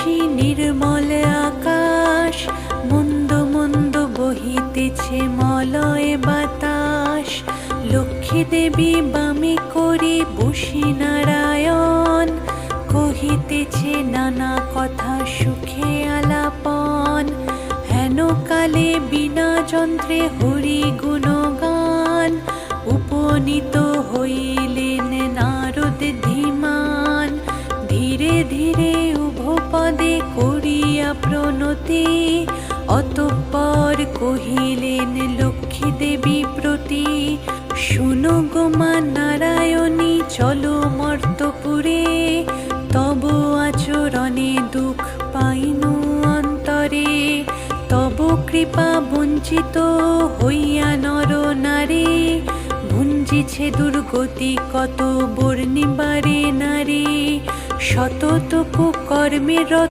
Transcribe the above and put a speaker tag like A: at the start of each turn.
A: নিশি নির্মল আকাশ, মন্দ মন্দ বহিতেছে মলয় বাতাস। লক্ষ্মী দেবী বামে করে বসি নারায়ণ, কহিতেছে নানা কথা সুখে আলাপন। হেন কালে বিনা যন্ত্রে হরি গুণগান, উপনীত হইলেন নারদ ধীমান। ধীরে ধীরে উভপদে করিয়া প্রণতি, অতঃপর কহিলেন লক্ষ্মী দেবী প্রতি। শুনো গো মা নারায়ণী, চলো মর্তপুরে, তব আচরণে দুঃখ পাইনু অন্তরে। তব কৃপা বঞ্চিত হইয়া নর নারী, ভুঞ্জিছে দুর্গতি কত বর্ণিবারে নারী। শত কুকর্মের